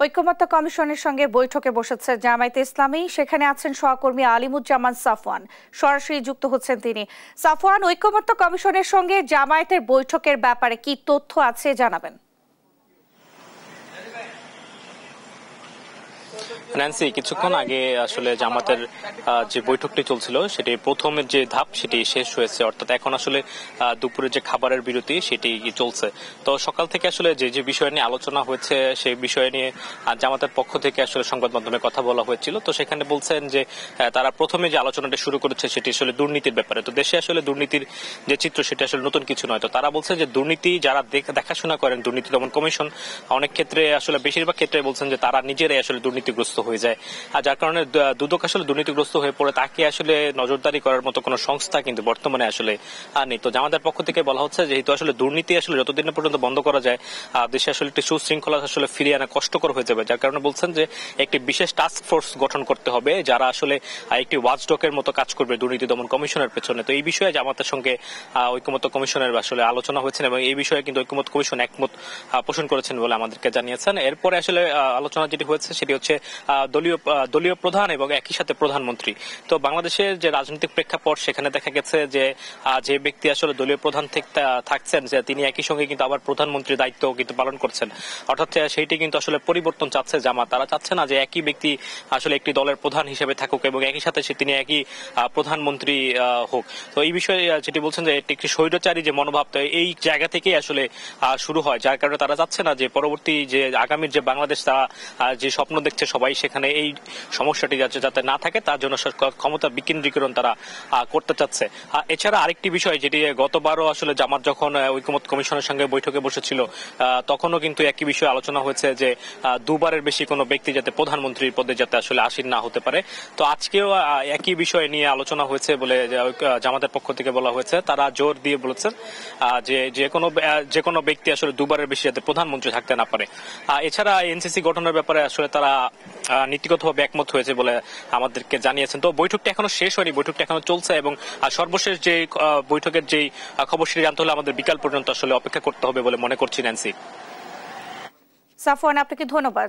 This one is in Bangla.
ঐকমত্য কমিশনের সঙ্গে বৈঠকে বসেছে জামায়াতে ইসলামী। সেখানে আছেন সহকর্মী আলিমুজ্জামান সাফওয়ান, সরাসরি যুক্ত হচ্ছেন তিনি। সাফওয়ান, ঐকমত্য কমিশনের সঙ্গে জামায়াতের বৈঠকের ব্যাপারে কি তথ্য আছে জানাবেন। ন্যান্সি, কিছুক্ষণ আগে আসলে জামাতের যে বৈঠকটি চলছিল সেটি প্রথমের যে ধাপ সেটি শেষ হয়েছে, অর্থাৎ এখন আসলে দুপুরে যে খাবারের বিরতি সেটি চলছে। তো সকাল থেকে আসলে যে যে বিষয় নিয়ে আলোচনা হয়েছে সেই বিষয় নিয়ে জামাতের পক্ষ থেকে আসলে সংবাদ মাধ্যমে কথা বলা হয়েছিল। তো সেখানে বলছেন যে তারা প্রথমে যে আলোচনাটি শুরু করেছে সেটি আসলে দুর্নীতির ব্যাপারে। তো দেশে আসলে দুর্নীতির যে চিত্র সেটি আসলে নতুন কিছু নয়। তো তারা বলছে যে দুর্নীতি যারা দেখাশোনা করেন, দুর্নীতি দমন কমিশন অনেক ক্ষেত্রে আসলে বেশিরভাগ ক্ষেত্রে বলছেন যে তারা নিজেরাই আসলে দুর্নীতিগ্রস্ত হয়ে যায়, আর যার কারণে দুদক আসলে দুর্নীতিগ্রস্ত হয়ে পড়ে তাকে আসলে নজরদারি করার মতো কোনো সংস্থা কিন্তু বর্তমানে আসলে নেই। তো জামাতের পক্ষ থেকে বলা হচ্ছে যেহেতু আসলে দুর্নীতি আসলে যতদিন পর্যন্ত বন্ধ করা যায় দেশে আসলে একটি সুশৃঙ্খলা আসলে ফিরিয়ে আনা কষ্টকর হয়ে যাবে, যার কারণে বলছেন যে একটি বিশেষ টাস্ক ফোর্স গঠন করতে হবে যারা আসলে একটি ওয়াচডগের মতো কাজ করবে দুর্নীতি দমন কমিশনের পেছনে। তো এই বিষয়ে জামাতের সঙ্গে ঐকমত্য কমিশনের আসলে আলোচনা হয়েছে এবং এই বিষয়ে কিন্তু ঐকমত্য কমিশন একমত পোষণ করেছেন বলে আমাদেরকে জানিয়েছেন। এরপরে আসলে আলোচনা যেটি হয়েছে সেটি হচ্ছে দলীয় প্রধান এবং একই সাথে প্রধানমন্ত্রী। তো বাংলাদেশের যে রাজনৈতিক প্রেক্ষাপট সেখানে দেখা গেছে যে যে ব্যক্তি আসলে দলীয় প্রধান থাকছেন যে তিনি একই সঙ্গে কিন্তু আবার প্রধানমন্ত্রীর দায়িত্ব কিন্তু পালন করছেন, অর্থাৎ সেইটি কিন্তু আসলে পরিবর্তন চাচ্ছে জামাত। তারা চাচ্ছে না যে একই ব্যক্তি আসলে একটি দলের প্রধান হিসেবে থাকুক এবং একই সাথে তিনি একই প্রধানমন্ত্রী হোক। তো এই বিষয়ে যেটি বলছেন যে একটি স্বৈরাচারী যে মনোভাব, তো এই জায়গা থেকেই আসলে শুরু হয়, যার কারণে তারা চাচ্ছে না যে পরবর্তী যে আগামীর যে বাংলাদেশ তারা যে স্বপ্ন দেখছে সবাই, সেখানে এই সমস্যাটি যাতে না থাকে তার জন্য ক্ষমতা বিকেন্দ্রীকরণ তারা করতে চাচ্ছে। এছাড়া আরেকটি বিষয় যেটি গতবারও আসলে জামাত যখন ঐকমত্য কমিশনের সঙ্গে বৈঠকে বসেছিল তখনও কিন্তু একই বিষয়ে আলোচনা হয়েছে যে দুবারের বেশি কোনো ব্যক্তি যাতে প্রধানমন্ত্রীর পদে যাতে আসলে আসীন না হতে পারে। তো আজকেও একই বিষয় নিয়ে আলোচনা হয়েছে বলে জামাতের পক্ষ থেকে বলা হয়েছে। তারা জোর দিয়ে বলেছেন যে যে কোনো ব্যক্তি আসলে দুবারের বেশি যাতে প্রধানমন্ত্রী থাকতে না পারে। এছাড়া এনসিসি গঠনের ব্যাপারে আসলে তারা নীতিগতভাবে একমত হয়েছে বলে আমাদেরকে জানিয়েছেন। তো বৈঠকটা এখনো শেষ হয়নি, বৈঠকটা এখনো চলছে এবং সর্বশেষ যে বৈঠকের যে খবর সেটি জানতে হলে আমাদের বিকাল পর্যন্ত আসলে অপেক্ষা করতে হবে বলে মনে করছি। ন্যান্সি, সাফওয়ান, আপনাকে ধন্যবাদ।